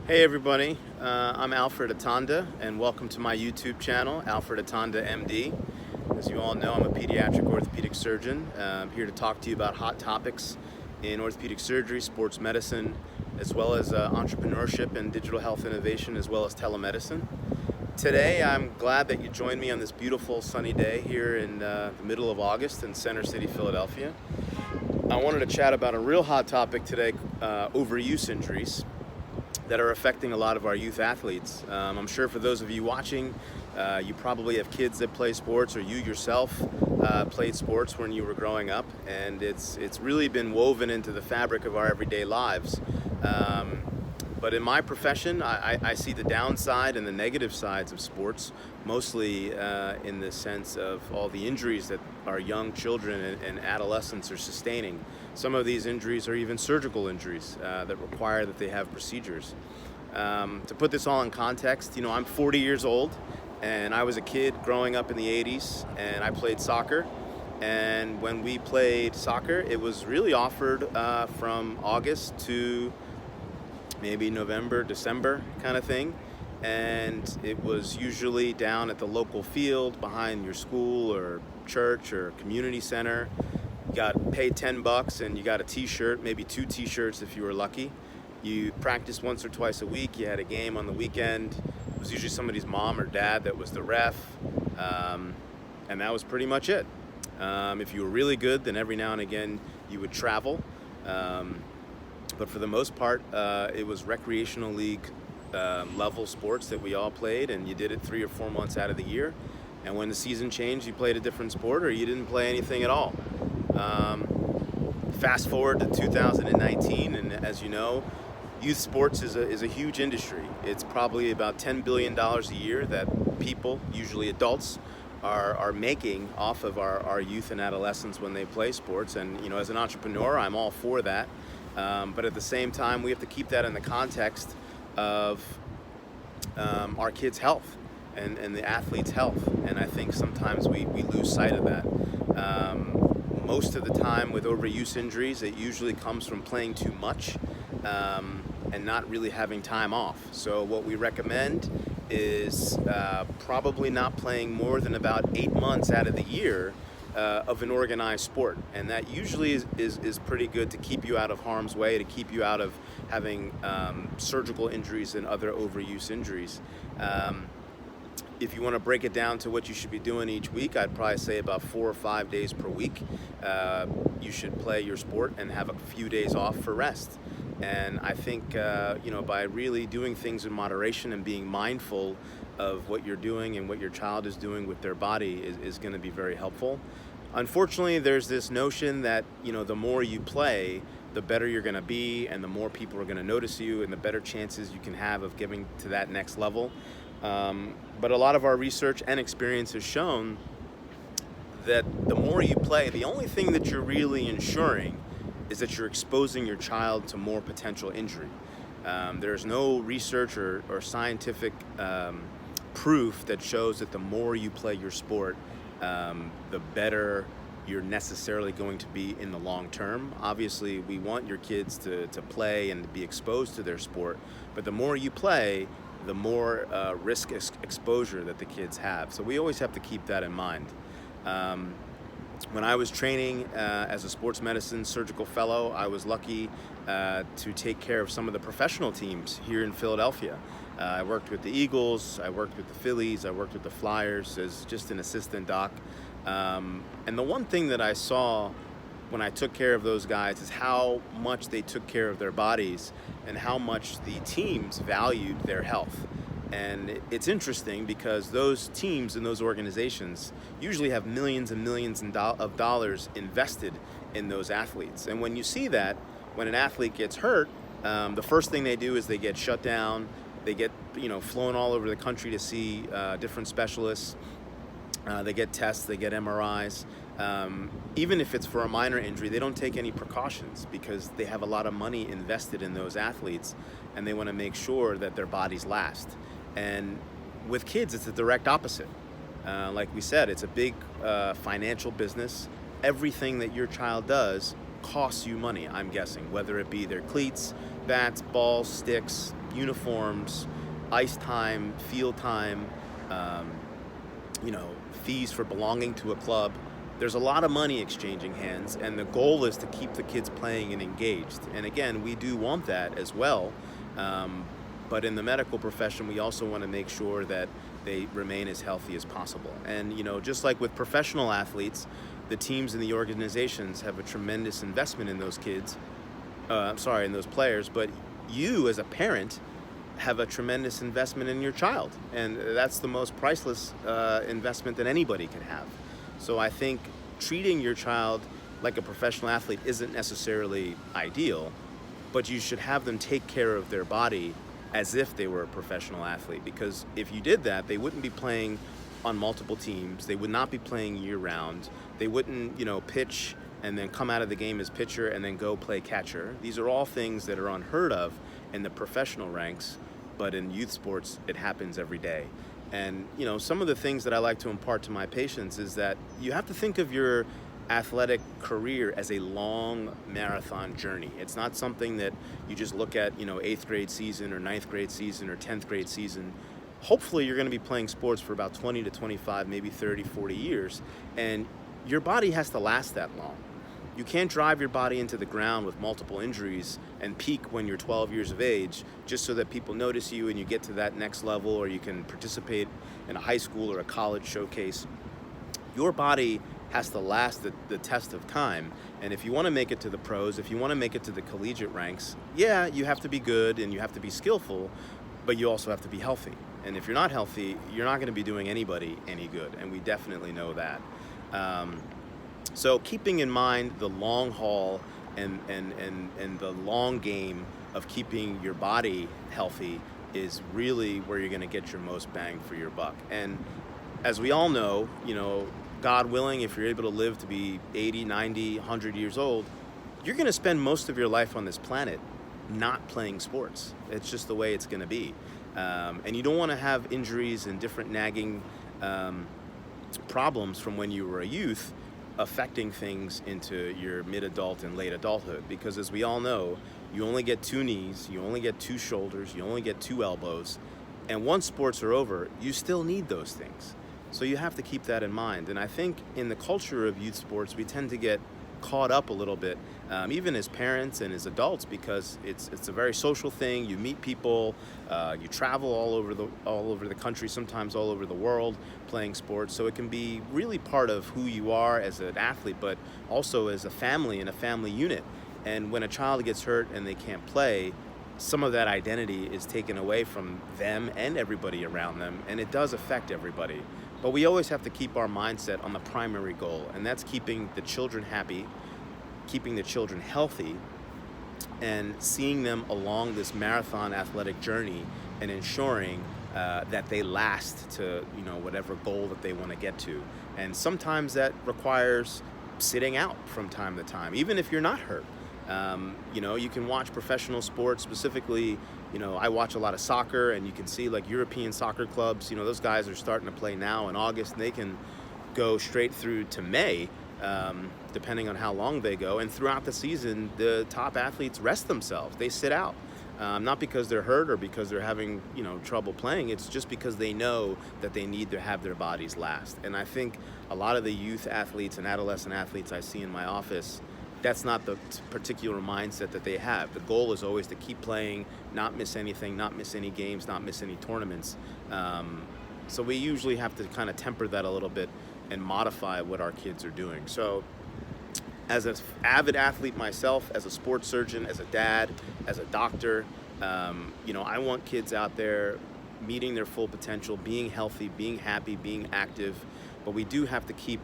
Hey everybody, I'm Alfred Atanda and welcome to my YouTube channel, Alfred Atanda MD. As you all know, I'm a pediatric orthopedic surgeon. I'm here to talk to you about hot topics in orthopedic surgery, sports medicine, as well as entrepreneurship and digital health innovation, as well as telemedicine. Today, I'm glad that you joined me on this beautiful sunny day here in the middle of August in Center City, Philadelphia. I wanted to chat about a real hot topic today, overuse injuries that are affecting a lot of our youth athletes. I'm sure for those of you watching, you probably have kids that play sports, or you yourself played sports when you were growing up, and it's really been woven into the fabric of our everyday lives. But in my profession, I see the downside and the negative sides of sports, mostly in the sense of all the injuries that our young children and adolescents are sustaining. Some of these injuries are even surgical injuries that require that they have procedures. To put this all in context, I'm 40 years old, and I was a kid growing up in the 80s, and I played soccer. And when we played soccer, it was really offered from August to maybe November, December kind of thing. And it was usually down at the local field behind your school or church or community center. You got paid $10 and you got a t-shirt, maybe 2 t-shirts if you were lucky. You practiced once or twice a week. You had a game on the weekend. It was usually somebody's mom or dad that was the ref. And that was pretty much it. If you were really good, then every now and again you would travel. But for the most part, it was recreational league level sports that we all played, and you did it 3 or 4 months out of the year. And when the season changed, you played a different sport, or you didn't play anything at all. Fast forward to 2019, and as you know, youth sports is a huge industry. It's probably about $10 billion a year that people, usually adults, are making off of our youth and adolescents when they play sports. And as an entrepreneur, I'm all for that. But at the same time, we have to keep that in the context of our kids' health and the athletes' health. And I think sometimes we lose sight of that. Most of the time with overuse injuries, it usually comes from playing too much and not really having time off. So what we recommend is probably not playing more than about 8 months out of the year of an organized sport, and that usually is pretty good to keep you out of harm's way, to keep you out of having surgical injuries and other overuse injuries. If you want to break it down to what you should be doing each week, I'd probably say about 4 or 5 days per week. You should play your sport and have a few days off for rest. And I think by really doing things in moderation and being mindful of what you're doing and what your child is doing with their body is going to be very helpful. Unfortunately, there's this notion that the more you play, the better you're going to be, and the more people are going to notice you, and the better chances you can have of getting to that next level. But a lot of our research and experience has shown that the more you play, the only thing that you're really ensuring is that you're exposing your child to more potential injury. There's no research or scientific proof that shows that the more you play your sport, the better you're necessarily going to be in the long term. Obviously, we want your kids to play and to be exposed to their sport, but the more you play, the more risk exposure that the kids have. So we always have to keep that in mind. When I was training as a sports medicine surgical fellow, I was lucky to take care of some of the professional teams here in Philadelphia. I worked with the Eagles, I worked with the Phillies, I worked with the Flyers as just an assistant doc. And the one thing that I saw when I took care of those guys is how much they took care of their bodies and how much the teams valued their health. And it's interesting because those teams and those organizations usually have millions and millions of dollars invested in those athletes. And when you see that, when an athlete gets hurt, the first thing they do is they get shut down. They get flown all over the country to see different specialists. They get tests, they get MRIs. Even if it's for a minor injury, they don't take any precautions because they have a lot of money invested in those athletes, and they want to make sure that their bodies last. And with kids, it's the direct opposite. Like we said, it's a big financial business. Everything that your child does costs you money, I'm guessing, whether it be their cleats, bats, balls, sticks, uniforms, ice time, field time, um, fees for belonging to a club. There's a lot of money exchanging hands, and the goal is to keep the kids playing and engaged. And again, we do want that as well. Um, but in the medical profession, we also want to make sure that they remain as healthy as possible. And, just like with professional athletes, the teams and the organizations have a tremendous investment in those kids, in those players, but you as a parent have a tremendous investment in your child. And that's the most priceless investment that anybody can have. So I think treating your child like a professional athlete isn't necessarily ideal, but you should have them take care of their body as if they were a professional athlete. Because if you did that, they wouldn't be playing on multiple teams. They would not be playing year round. They wouldn't, pitch and then come out of the game as pitcher and then go play catcher. These are all things that are unheard of in the professional ranks, but in youth sports, it happens every day. And, some of the things that I like to impart to my patients is that you have to think of your athletic career as a long marathon journey. It's not something that you just look at, 8th grade season or 9th grade season or 10th grade season. Hopefully you're going to be playing sports for about 20 to 25, maybe 30, 40 years. And your body has to last that long. You can't drive your body into the ground with multiple injuries and peak when you're 12 years of age just so that people notice you and you get to that next level, or you can participate in a high school or a college showcase. Your body has to last the test of time. And if you want to make it to the pros, if you want to make it to the collegiate ranks, yeah, you have to be good and you have to be skillful, but you also have to be healthy. And if you're not healthy, you're not going to be doing anybody any good. And we definitely know that. So keeping in mind the long haul and the long game of keeping your body healthy is really where you're going to get your most bang for your buck. And as we all know, God willing, if you're able to live to be 80, 90, 100 years old, you're going to spend most of your life on this planet not playing sports. It's just the way it's going to be. And you don't want to have injuries and different nagging problems from when you were a youth affecting things into your mid-adult and late adulthood, because as we all know, you only get 2 knees, you only get 2 shoulders, you only get 2 elbows, and once sports are over, you still need those things. So you have to keep that in mind. And I think in the culture of youth sports, we tend to get caught up a little bit, even as parents and as adults, because it's a very social thing. You meet people, you travel all over the country, sometimes all over the world, playing sports. So it can be really part of who you are as an athlete, but also as a family and a family unit. And when a child gets hurt and they can't play, some of that identity is taken away from them and everybody around them, and it does affect everybody. But we always have to keep our mindset on the primary goal, and that's keeping the children happy, keeping the children healthy, and seeing them along this marathon athletic journey and ensuring that they last to whatever goal that they want to get to. And sometimes that requires sitting out from time to time, even if you're not hurt. You can watch professional sports, specifically, I watch a lot of soccer, and you can see like European soccer clubs, those guys are starting to play now in August, and they can go straight through to May, depending on how long they go. And throughout the season, the top athletes rest themselves. They sit out, not because they're hurt or because they're having, trouble playing. It's just because they know that they need to have their bodies last. And I think a lot of the youth athletes and adolescent athletes I see in my office, that's not the particular mindset that they have. The goal is always to keep playing, not miss anything, not miss any games, not miss any tournaments. So we usually have to kind of temper that a little bit and modify what our kids are doing. So as an avid athlete myself, as a sports surgeon, as a dad, as a doctor, I want kids out there meeting their full potential, being healthy, being happy, being active. But we do have to keep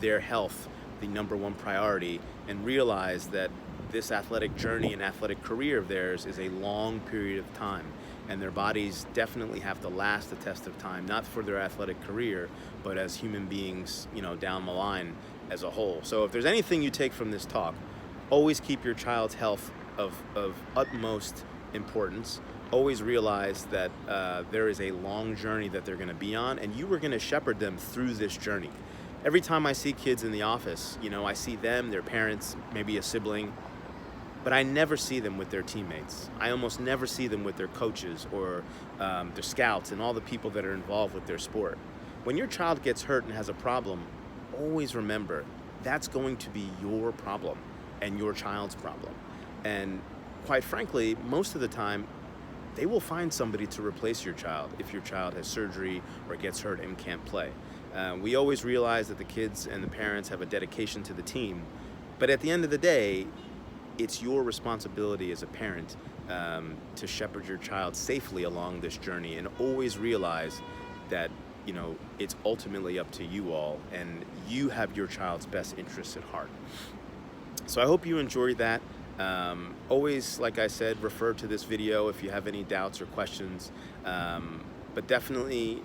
their health the number one priority, and realize that this athletic journey and athletic career of theirs is a long period of time, and their bodies definitely have to last the test of time, not for their athletic career, but as human beings, down the line as a whole. So if there's anything you take from this talk, always keep your child's health of utmost importance. Always realize that there is a long journey that they're going to be on, and you are going to shepherd them through this journey. Every time I see kids in the office, you know, I see them, their parents, maybe a sibling, but I never see them with their teammates. I almost never see them with their coaches or their scouts and all the people that are involved with their sport. When your child gets hurt and has a problem, always remember that's going to be your problem and your child's problem. And quite frankly, most of the time, they will find somebody to replace your child if your child has surgery or gets hurt and can't play. We always realize that the kids and the parents have a dedication to the team, but at the end of the day, it's your responsibility as a parent to shepherd your child safely along this journey, and always realize that, you know, it's ultimately up to you all, and you have your child's best interests at heart. So I hope you enjoyed that. Always, like I said, refer to this video if you have any doubts or questions, but definitely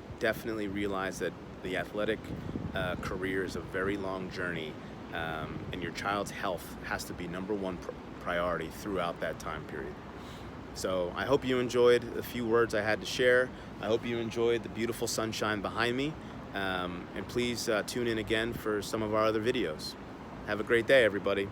realize that the athletic career is a very long journey, and your child's health has to be number one priority throughout that time period. So I hope you enjoyed the few words I had to share. I hope you enjoyed the beautiful sunshine behind me, and please tune in again for some of our other videos. Have a great day, everybody.